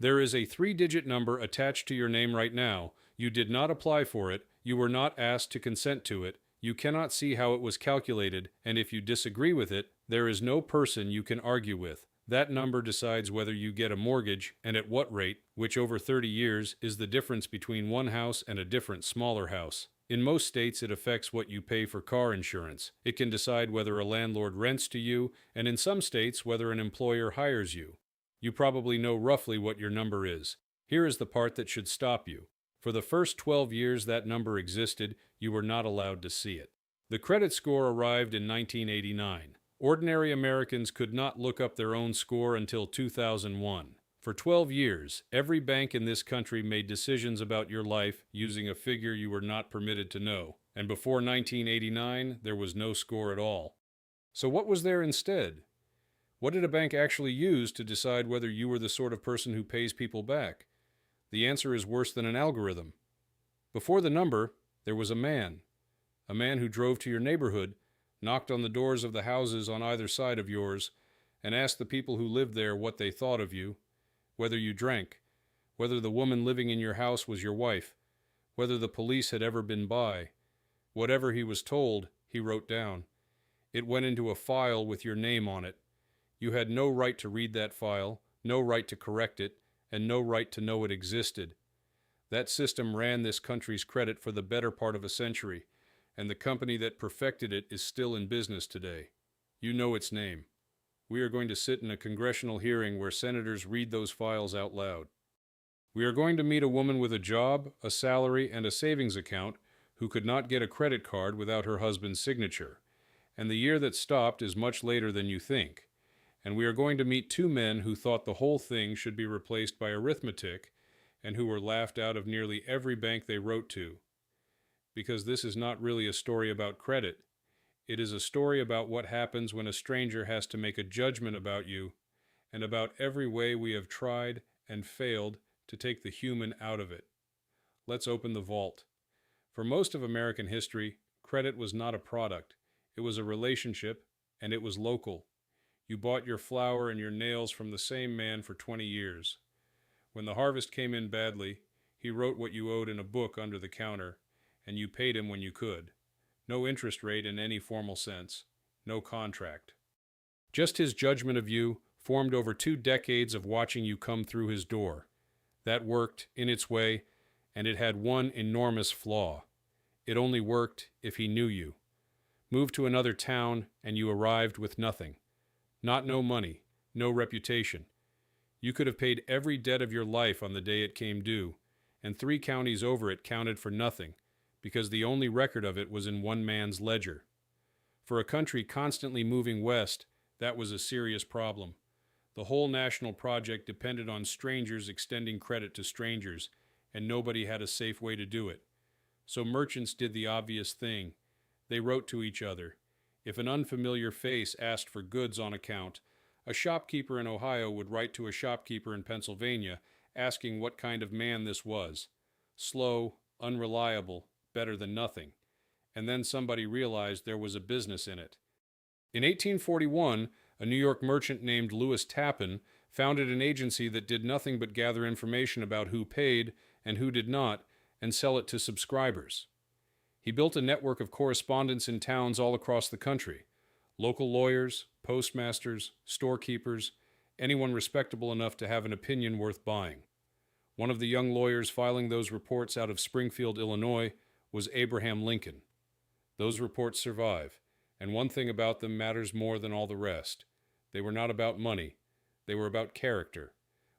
There is a three-digit number attached to your name right now. You did not apply for it. You were not asked to consent to it. You cannot see how it was calculated, and if you disagree with it, there is no person you can argue with. That number decides whether you get a mortgage and at what rate, which over 30 years is the difference between one house and a different, smaller house. In most states, it affects what you pay for car insurance. It can decide whether a landlord rents to you, and in some states, whether an employer hires you. You probably know roughly what your number is. Here is the part that should stop you. For the first 12 years that number existed, you were not allowed to see it. The credit score arrived in 1989. Ordinary Americans could not look up their own score until 2001. For 12 years, every bank in this country made decisions about your life using a figure you were not permitted to know. And before 1989, there was no score at all. So what was there instead? What did a bank actually use to decide whether you were the sort of person who pays people back? The answer is worse than an algorithm. Before the number, there was a man who drove to your neighborhood, knocked on the doors of the houses on either side of yours, and asked the people who lived there what they thought of you, whether you drank, whether the woman living in your house was your wife, whether the police had ever been by. Whatever he was told, he wrote down. It went into a file with your name on it. You had no right to read that file, no right to correct it, and no right to know it existed. That system ran this country's credit for the better part of a century, and the company that perfected it is still in business today. You know its name. We are going to sit in a congressional hearing where senators read those files out loud. We are going to meet a woman with a job, a salary, and a savings account who could not get a credit card without her husband's signature. And the year that stopped is much later than you think. And we are going to meet two men who thought the whole thing should be replaced by arithmetic and who were laughed out of nearly every bank they wrote to. Because this is not really a story about credit. It is a story about what happens when a stranger has to make a judgment about you and about every way we have tried and failed to take the human out of it. Let's open the vault. For most of American history, credit was not a product. It was a relationship, and it was local. You bought your flour and your nails from the same man for 20 years. When the harvest came in badly, he wrote what you owed in a book under the counter, and you paid him when you could. No interest rate in any formal sense. No contract. Just his judgment of you, formed over 2 decades of watching you come through his door. That worked, in its way, and it had one enormous flaw. It only worked if he knew you. Move to another town, and you arrived with nothing. Not no money, no reputation. You could have paid every debt of your life on the day it came due, and 3 counties over it counted for nothing, because the only record of it was in one man's ledger. For a country constantly moving west, that was a serious problem. The whole national project depended on strangers extending credit to strangers, and nobody had a safe way to do it. So merchants did the obvious thing. They wrote to each other. If an unfamiliar face asked for goods on account, a shopkeeper in Ohio would write to a shopkeeper in Pennsylvania asking what kind of man this was. Slow, unreliable, better than nothing. And then somebody realized there was a business in it. In 1841, a New York merchant named Louis Tappan founded an agency that did nothing but gather information about who paid and who did not and sell it to subscribers. He built a network of correspondents in towns all across the country. Local lawyers, postmasters, storekeepers, anyone respectable enough to have an opinion worth buying. One of the young lawyers filing those reports out of Springfield, Illinois, was Abraham Lincoln. Those reports survive, and one thing about them matters more than all the rest. They were not about money. They were about character.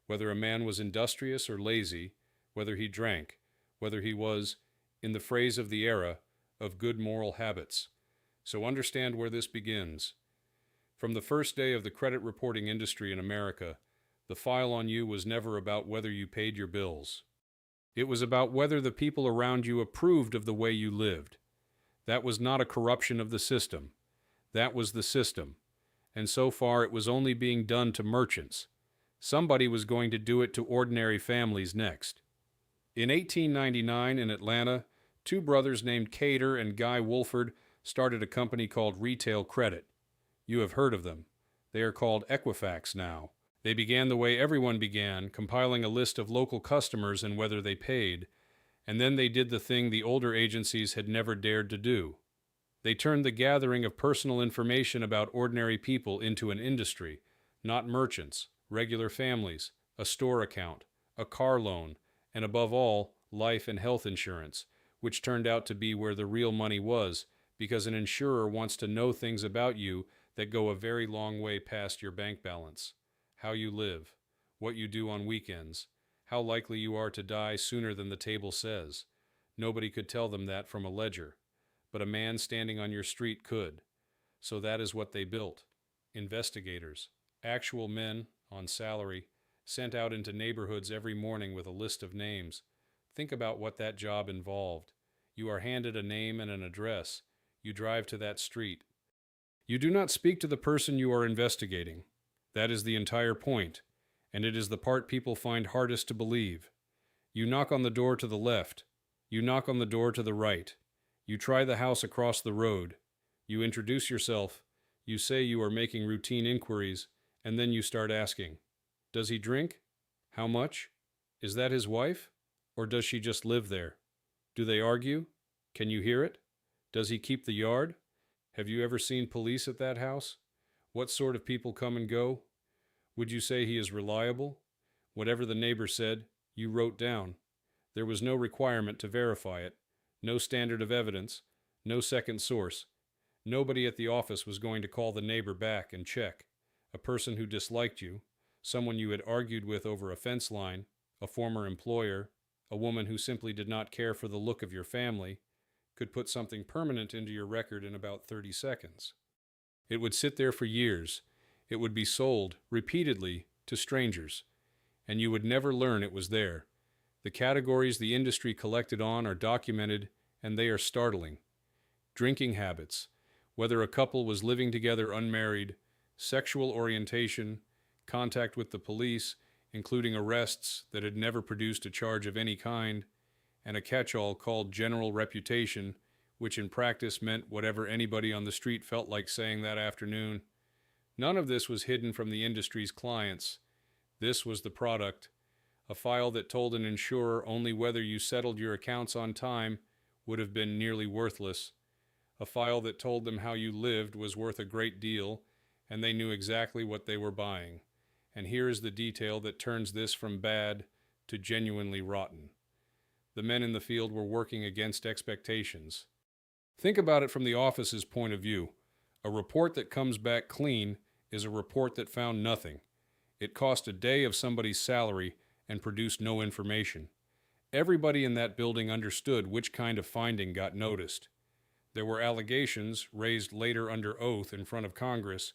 Whether a man was industrious or lazy, whether he drank, whether he was, in the phrase of the era, of good moral habits. So understand where this begins. From the first day of the credit reporting industry in America, the file on you was never about whether you paid your bills. It was about whether the people around you approved of the way you lived. That was not a corruption of the system. That was the system. And so far it was only being done to merchants. Somebody was going to do it to ordinary families next. In 1899 in Atlanta, 2 brothers named Cater and Guy Wolford started a company called Retail Credit. You have heard of them. They are called Equifax now. They began the way everyone began, compiling a list of local customers and whether they paid, and then they did the thing the older agencies had never dared to do. They turned the gathering of personal information about ordinary people into an industry, not merchants, regular families, a store account, a car loan, and above all, life and health insurance, which turned out to be where the real money was, because an insurer wants to know things about you that go a very long way past your bank balance. How you live, what you do on weekends, how likely you are to die sooner than the table says. Nobody could tell them that from a ledger, but a man standing on your street could. So that is what they built. Investigators, actual men on salary, sent out into neighborhoods every morning with a list of names. Think about what that job involved. You are handed a name and an address. You drive to that street. You do not speak to the person you are investigating. That is the entire point, and it is the part people find hardest to believe. You knock on the door to the left. You knock on the door to the right. You try the house across the road. You introduce yourself. You say you are making routine inquiries, and then you start asking, does he drink? How much? Is that his wife? Or does she just live there? Do they argue? Can you hear it? Does he keep the yard? Have you ever seen police at that house? What sort of people come and go? Would you say he is reliable? Whatever the neighbor said, you wrote down. There was no requirement to verify it, no standard of evidence, no second source. Nobody at the office was going to call the neighbor back and check. A person who disliked you, someone you had argued with over a fence line, a former employer, a woman who simply did not care for the look of your family, could put something permanent into your record in about 30 seconds. It would sit there for years. It would be sold, repeatedly, to strangers, and you would never learn it was there. The categories the industry collected on are documented, and they are startling. Drinking habits, whether a couple was living together unmarried, sexual orientation, contact with the police, including arrests that had never produced a charge of any kind, and a catch-all called general reputation, which in practice meant whatever anybody on the street felt like saying that afternoon. None of this was hidden from the industry's clients. This was the product. A file that told an insurer only whether you settled your accounts on time would have been nearly worthless. A file that told them how you lived was worth a great deal, and they knew exactly what they were buying. And here is the detail that turns this from bad to genuinely rotten. The men in the field were working against expectations. Think about it from the office's point of view. A report that comes back clean is a report that found nothing. It cost a day of somebody's salary and produced no information. Everybody in that building understood which kind of finding got noticed. There were allegations, raised later under oath in front of Congress,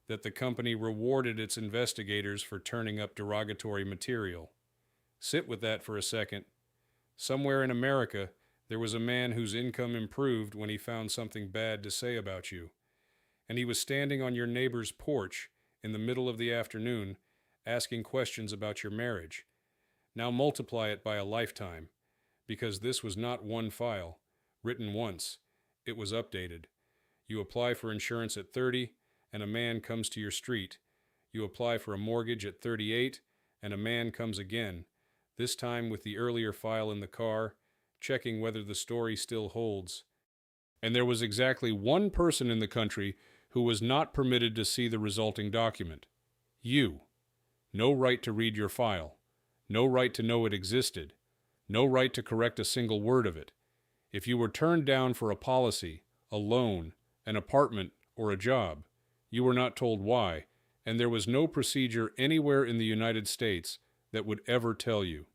that the company rewarded its investigators for turning up derogatory material. Sit with that for a second. Somewhere in America, there was a man whose income improved when he found something bad to say about you. And he was standing on your neighbor's porch in the middle of the afternoon, asking questions about your marriage. Now multiply it by a lifetime, because this was not one file, written once. It was updated. You apply for insurance at 30, and a man comes to your street. You apply for a mortgage at 38, and a man comes again, this time with the earlier file in the car, checking whether the story still holds. And there was exactly one person in the country who was not permitted to see the resulting document. You. No right to read your file. No right to know it existed. No right to correct a single word of it. If you were turned down for a policy, a loan, an apartment, or a job, you were not told why, and there was no procedure anywhere in the United States that would ever tell you.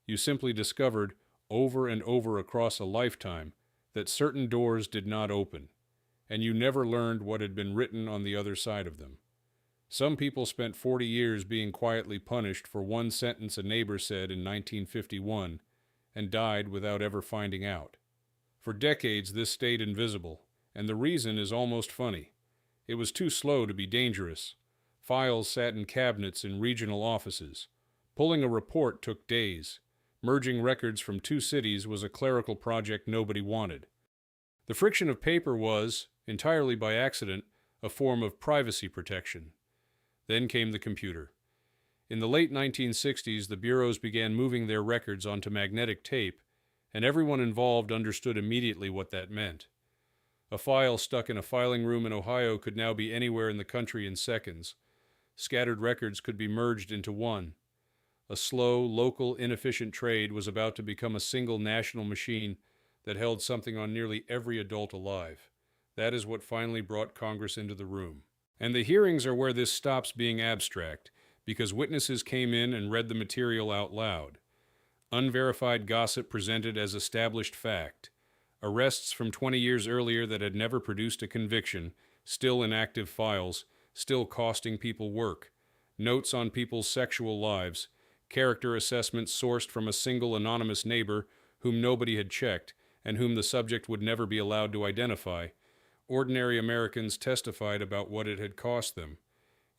You simply discovered, over and over across a lifetime, that certain doors did not open, and you never learned what had been written on the other side of them. Some people spent 40 years being quietly punished for one sentence a neighbor said in 1951, and died without ever finding out. For decades this stayed invisible, and the reason is almost funny. It was too slow to be dangerous. Files sat in cabinets in regional offices. Pulling a report took days. Merging records from two cities was a clerical project nobody wanted. The friction of paper was, entirely by accident, a form of privacy protection. Then came the computer. In the late 1960s, the bureaus began moving their records onto magnetic tape, and everyone involved understood immediately what that meant. A file stuck in a filing room in Ohio could now be anywhere in the country in seconds. Scattered records could be merged into one. A slow, local, inefficient trade was about to become a single national machine that held something on nearly every adult alive. That is what finally brought Congress into the room. And the hearings are where this stops being abstract, because witnesses came in and read the material out loud. Unverified gossip presented as established fact. Arrests from 20 years earlier that had never produced a conviction, still in active files, still costing people work. Notes on people's sexual lives. Character assessments sourced from a single anonymous neighbor whom nobody had checked and whom the subject would never be allowed to identify. Ordinary Americans testified about what it had cost them.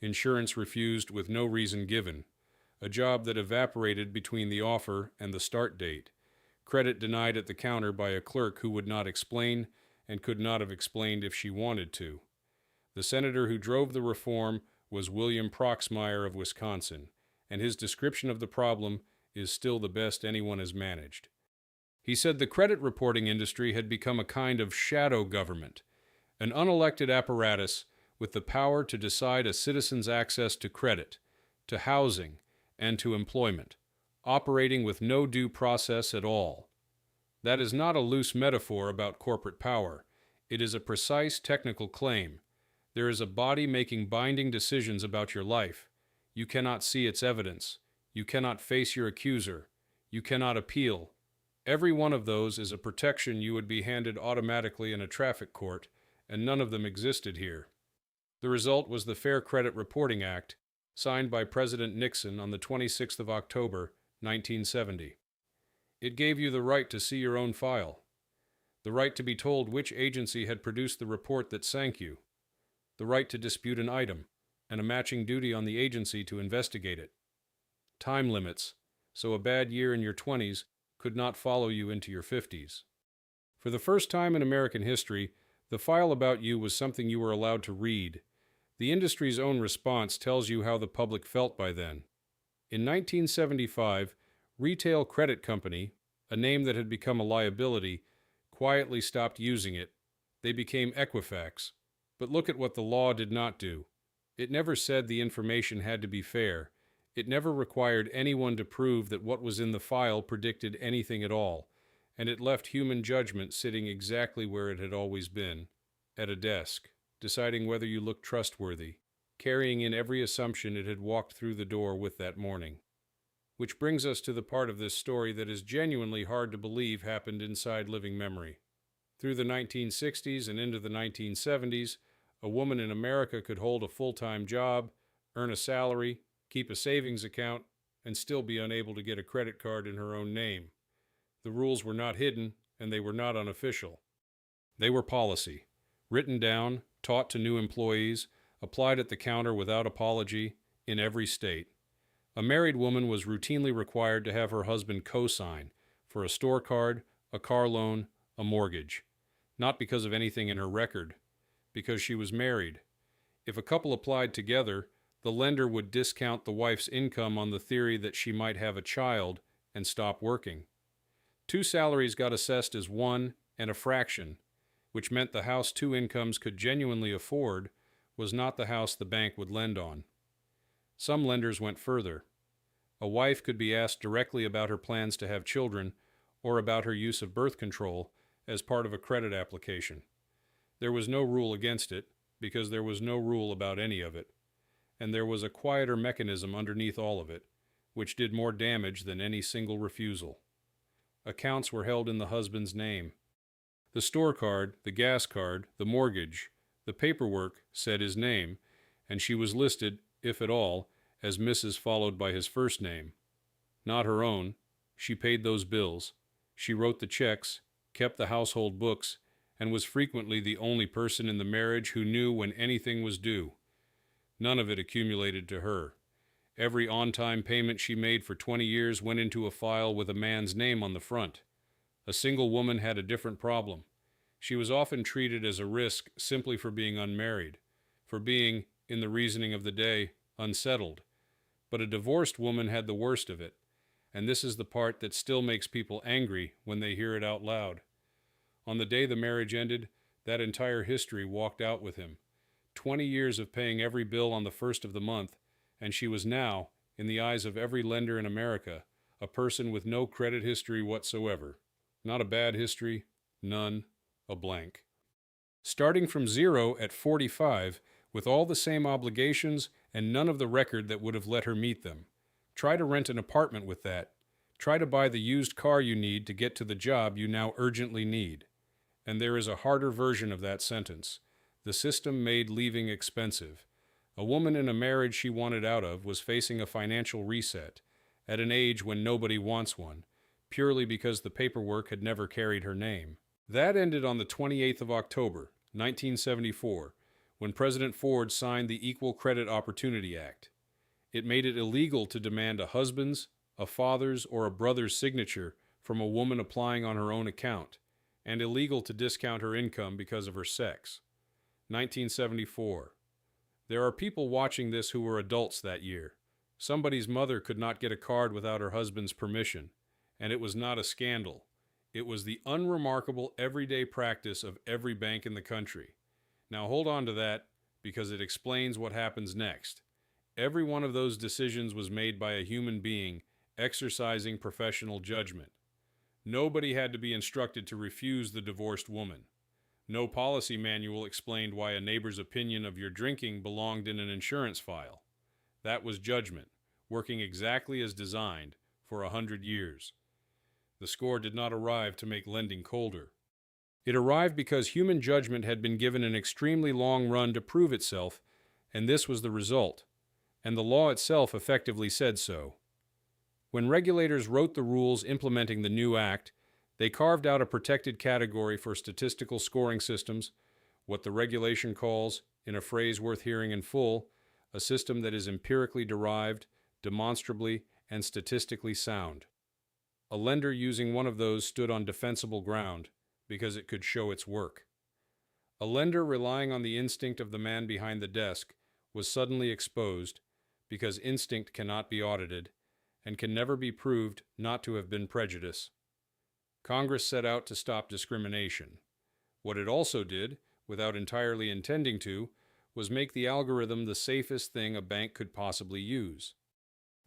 Insurance refused with no reason given. A job that evaporated between the offer and the start date. Credit denied at the counter by a clerk who would not explain and could not have explained if she wanted to. The senator who drove the reform was William Proxmire of Wisconsin, and his description of the problem is still the best anyone has managed. He said the credit reporting industry had become a kind of shadow government, an unelected apparatus with the power to decide a citizen's access to credit, to housing, and to employment, operating with no due process at all. That is not a loose metaphor about corporate power. It is a precise technical claim. There is a body making binding decisions about your life. You cannot see its evidence. You cannot face your accuser. You cannot appeal. Every one of those is a protection you would be handed automatically in a traffic court, and none of them existed here. The result was the Fair Credit Reporting Act, signed by President Nixon on the 26th of October, 1970. It gave you the right to see your own file, the right to be told which agency had produced the report that sank you, the right to dispute an item, and a matching duty on the agency to investigate it. Time limits, so a bad year in your 20s could not follow you into your 50s. For the first time in American history, the file about you was something you were allowed to read. The industry's own response tells you how the public felt by then. In 1975, Retail Credit Company, a name that had become a liability, quietly stopped using it. They became Equifax. But look at what the law did not do. It never said the information had to be fair. It never required anyone to prove that what was in the file predicted anything at all, and it left human judgment sitting exactly where it had always been, at a desk, deciding whether you looked trustworthy, carrying in every assumption it had walked through the door with that morning. Which brings us to the part of this story that is genuinely hard to believe happened inside living memory. Through the 1960s and into the 1970s, a woman in America could hold a full-time job, earn a salary, keep a savings account, and still be unable to get a credit card in her own name. The rules were not hidden, and they were not unofficial. They were policy, written down, taught to new employees, applied at the counter without apology, in every state. A married woman was routinely required to have her husband co-sign for a store card, a car loan, a mortgage. Not because of anything in her record, because she was married. If a couple applied together, the lender would discount the wife's income on the theory that she might have a child and stop working. Two salaries got assessed as one and a fraction, which meant the house two incomes could genuinely afford was not the house the bank would lend on. Some lenders went further. A wife could be asked directly about her plans to have children or about her use of birth control as part of a credit application. There was no rule against it, because there was no rule about any of it, and there was a quieter mechanism underneath all of it, which did more damage than any single refusal. Accounts were held in the husband's name. The store card, the gas card, the mortgage, the paperwork said his name, and she was listed, if at all, as Mrs. followed by his first name. Not her own. She paid those bills. She wrote the checks, kept the household books, and was frequently the only person in the marriage who knew when anything was due. None of it accumulated to her. Every on-time payment she made for 20 years went into a file with a man's name on the front. A single woman had a different problem. She was often treated as a risk simply for being unmarried, for being, in the reasoning of the day, unsettled. But a divorced woman had the worst of it, and this is the part that still makes people angry when they hear it out loud. On the day the marriage ended, that entire history walked out with him. 20 years of paying every bill on the first of the month, and she was now, in the eyes of every lender in America, a person with no credit history whatsoever. Not a bad history, none, a blank. Starting from zero at 45, with all the same obligations and none of the record that would have let her meet them. Try to rent an apartment with that. Try to buy the used car you need to get to the job you now urgently need. And there is a harder version of that sentence. The system made leaving expensive. A woman in a marriage she wanted out of was facing a financial reset, at an age when nobody wants one, purely because the paperwork had never carried her name. That ended on the 28th of October, 1974, when President Ford signed the Equal Credit Opportunity Act. It made it illegal to demand a husband's, a father's, or a brother's signature from a woman applying on her own account, and illegal to discount her income because of her sex. 1974. There are people watching this who were adults that year. Somebody's mother could not get a card without her husband's permission, and it was not a scandal. It was the unremarkable everyday practice of every bank in the country. Now hold on to that, because it explains what happens next. Every one of those decisions was made by a human being exercising professional judgment. Nobody had to be instructed to refuse the divorced woman. No policy manual explained why a neighbor's opinion of your drinking belonged in an insurance file. That was judgment, working exactly as designed for 100 years. The score did not arrive to make lending colder. It arrived because human judgment had been given an extremely long run to prove itself, and this was the result. And the law itself effectively said so. When regulators wrote the rules implementing the new act, they carved out a protected category for statistical scoring systems, what the regulation calls, in a phrase worth hearing in full, a system that is empirically derived, demonstrably, and statistically sound. A lender using one of those stood on defensible ground, because it could show its work. A lender relying on the instinct of the man behind the desk was suddenly exposed, because instinct cannot be audited, and can never be proved not to have been prejudice. Congress set out to stop discrimination. What it also did, without entirely intending to, was make the algorithm the safest thing a bank could possibly use.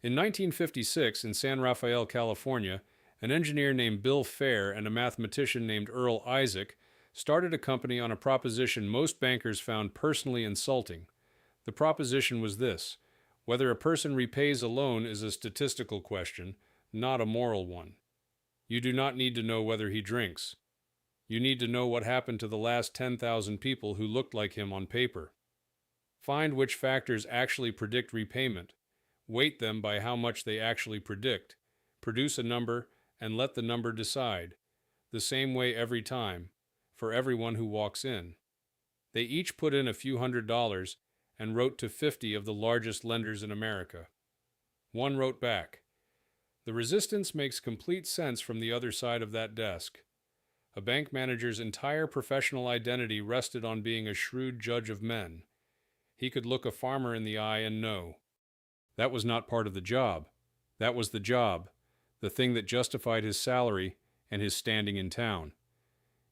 In 1956, in San Rafael, California, an engineer named Bill Fair and a mathematician named Earl Isaac started a company on a proposition most bankers found personally insulting. The proposition was this: whether a person repays a loan is a statistical question, not a moral one. You do not need to know whether he drinks. You need to know what happened to the last 10,000 people who looked like him on paper. Find which factors actually predict repayment. Weight them by how much they actually predict. Produce a number and let the number decide. The same way every time, for everyone who walks in. They each put in a few $100s and wrote to 50 of the largest lenders in America. One wrote back, "The resistance makes complete sense from the other side of that desk." A bank manager's entire professional identity rested on being a shrewd judge of men. He could look a farmer in the eye and know. That was not part of the job. That was the job, the thing that justified his salary and his standing in town.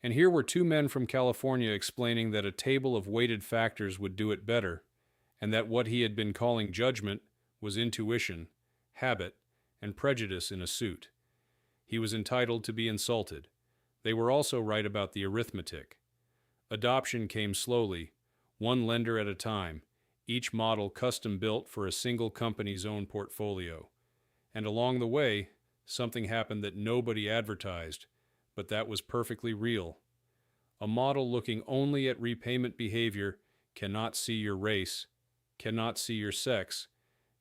And here were two men from California explaining that a table of weighted factors would do it better, and that what he had been calling judgment was intuition, habit, and prejudice in a suit. He was entitled to be insulted. They were also right about the arithmetic. Adoption came slowly, one lender at a time, each model custom-built for a single company's own portfolio. And along the way, something happened that nobody advertised, but that was perfectly real. A model looking only at repayment behavior cannot see your race, cannot see your sex,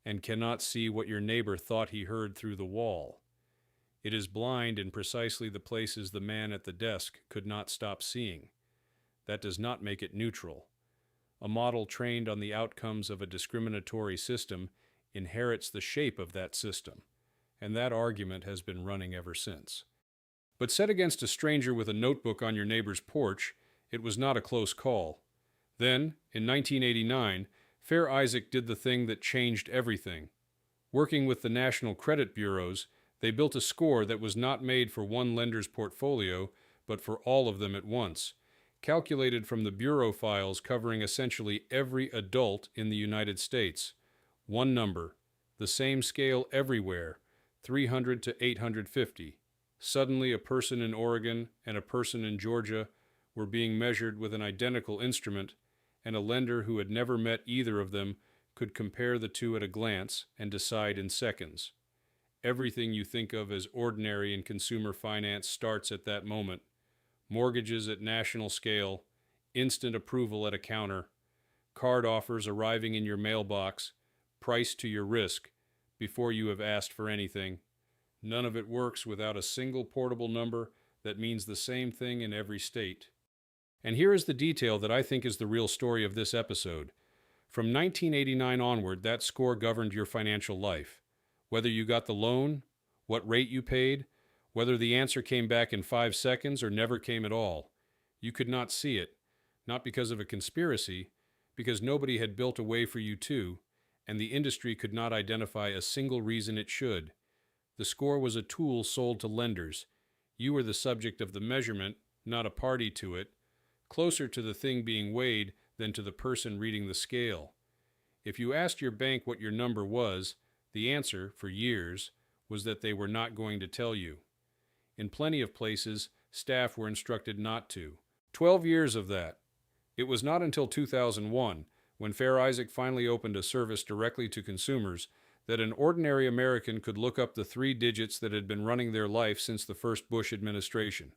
and cannot see what your neighbor thought he heard through the wall. It is blind in precisely the places the man at the desk could not stop seeing. That does not make it neutral. A model trained on the outcomes of a discriminatory system inherits the shape of that system, and that argument has been running ever since. But set against a stranger with a notebook on your neighbor's porch, it was not a close call. Then, in 1989, Fair Isaac did the thing that changed everything. Working with the national credit bureaus, they built a score that was not made for one lender's portfolio, but for all of them at once, calculated from the bureau files covering essentially every adult in the United States. One number, the same scale everywhere, 300 to 850. Suddenly, a person in Oregon and a person in Georgia were being measured with an identical instrument, and a lender who had never met either of them could compare the two at a glance and decide in seconds. Everything you think of as ordinary in consumer finance starts at that moment. Mortgages at national scale, instant approval at a counter, card offers arriving in your mailbox, price to your risk before you have asked for anything. None of it works without a single portable number that means the same thing in every state. And here is the detail that I think is the real story of this episode. From 1989 onward, that score governed your financial life. Whether you got the loan, what rate you paid, whether the answer came back in 5 seconds or never came at all. You could not see it, not because of a conspiracy, because nobody had built a way for you to, and the industry could not identify a single reason it should. The score was a tool sold to lenders. You were the subject of the measurement, not a party to it, closer to the thing being weighed than to the person reading the scale. If you asked your bank what your number was, the answer, for years, was that they were not going to tell you. In plenty of places, staff were instructed not to. 12 years of that. It was not until 2001, when Fair Isaac finally opened a service directly to consumers, that an ordinary American could look up the 3 digits that had been running their life since the first Bush administration,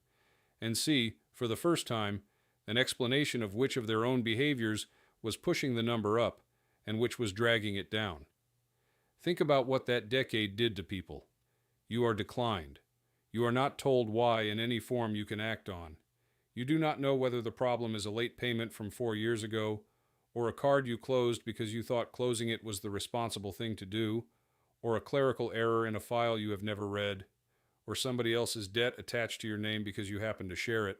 and see, for the first time, an explanation of which of their own behaviors was pushing the number up and which was dragging it down. Think about what that decade did to people. You are declined. You are not told why in any form you can act on. You do not know whether the problem is a late payment from 4 years ago, or a card you closed because you thought closing it was the responsible thing to do, or a clerical error in a file you have never read, or somebody else's debt attached to your name because you happen to share it.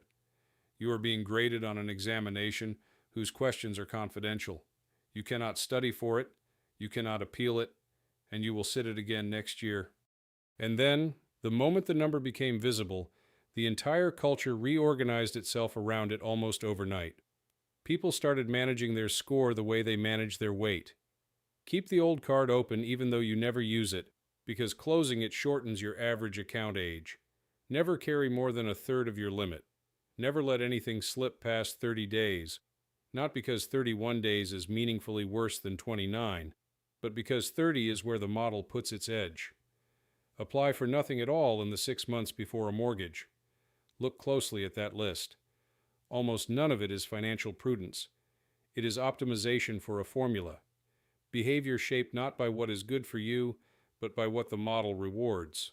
You are being graded on an examination whose questions are confidential. You cannot study for it, you cannot appeal it, and you will sit it again next year. And then, the moment the number became visible, the entire culture reorganized itself around it almost overnight. People started managing their score the way they manage their weight. Keep the old card open even though you never use it, because closing it shortens your average account age. Never carry more than a third of your limit. Never let anything slip past 30 days, not because 31 days is meaningfully worse than 29, but because 30 is where the model puts its edge. Apply for nothing at all in the 6 months before a mortgage. Look closely at that list. Almost none of it is financial prudence. It is optimization for a formula. Behavior shaped not by what is good for you, but by what the model rewards.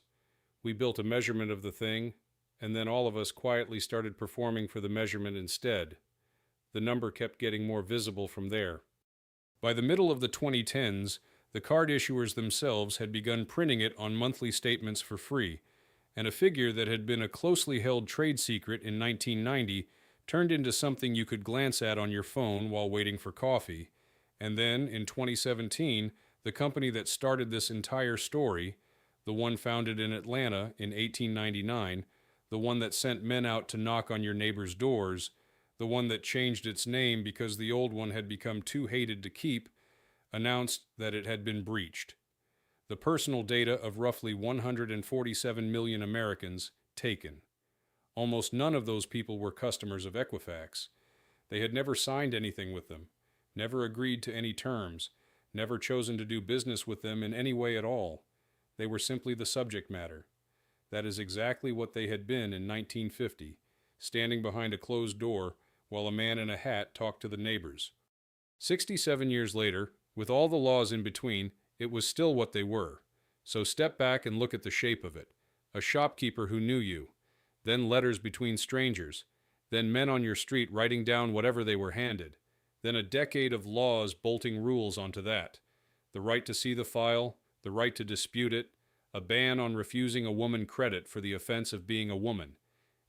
We built a measurement of the thing, and then all of us quietly started performing for the measurement instead. The number kept getting more visible from there. By the middle of the 2010s, the card issuers themselves had begun printing it on monthly statements for free, and a figure that had been a closely held trade secret in 1990 turned into something you could glance at on your phone while waiting for coffee. And then, in 2017, the company that started this entire story, the one founded in Atlanta in 1899, the one that sent men out to knock on your neighbor's doors, the one that changed its name because the old one had become too hated to keep, announced that it had been breached. The personal data of roughly 147 million Americans taken. Almost none of those people were customers of Equifax. They had never signed anything with them, never agreed to any terms, never chosen to do business with them in any way at all. They were simply the subject matter. That is exactly what they had been in 1950, standing behind a closed door while a man in a hat talked to the neighbors. 67 years later, with all the laws in between, it was still what they were. So step back and look at the shape of it. A shopkeeper who knew you, then letters between strangers, then men on your street writing down whatever they were handed, then a decade of laws bolting rules onto that. The right to see the file, the right to dispute it, a ban on refusing a woman credit for the offense of being a woman,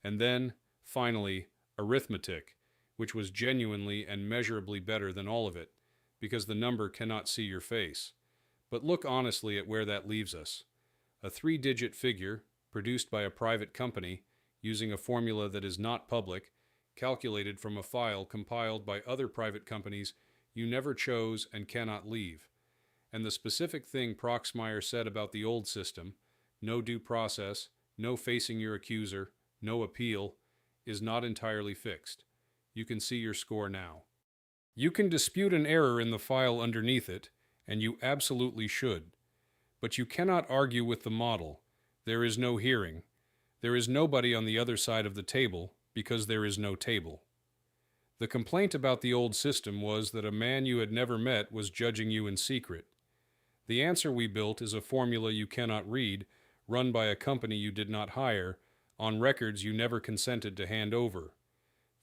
and then, finally, arithmetic, which was genuinely and measurably better than all of it, because the number cannot see your face. But look honestly at where that leaves us. A three-digit figure, produced by a private company, using a formula that is not public, calculated from a file compiled by other private companies you never chose and cannot leave. And the specific thing Proxmire said about the old system, no due process, no facing your accuser, no appeal, is not entirely fixed. You can see your score now. You can dispute an error in the file underneath it, and you absolutely should. But you cannot argue with the model. There is no hearing. There is nobody on the other side of the table because there is no table. The complaint about the old system was that a man you had never met was judging you in secret. The answer we built is a formula you cannot read, run by a company you did not hire, on records you never consented to hand over.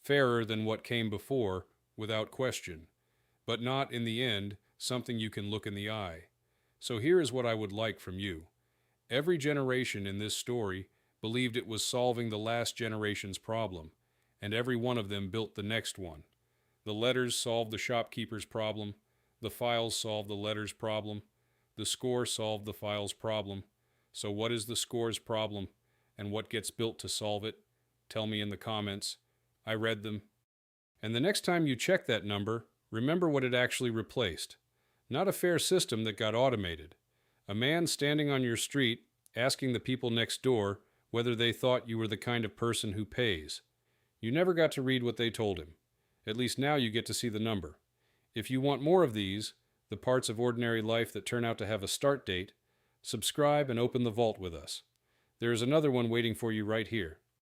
Fairer than what came before, without question, but not, in the end, something you can look in the eye. So here is what I would like from you. Every generation in this story believed it was solving the last generation's problem, and every one of them built the next one. The letters solved the shopkeeper's problem, the files solved the letters' problem, the score solved the files' problem. So what is the score's problem, and what gets built to solve it? Tell me in the comments. I read them. And the next time you check that number, remember what it actually replaced. Not a fair system that got automated. A man standing on your street asking the people next door whether they thought you were the kind of person who pays. You never got to read what they told him. At least now you get to see the number. If you want more of these, the parts of ordinary life that turn out to have a start date, subscribe and open the vault with us. There is another one waiting for you right here.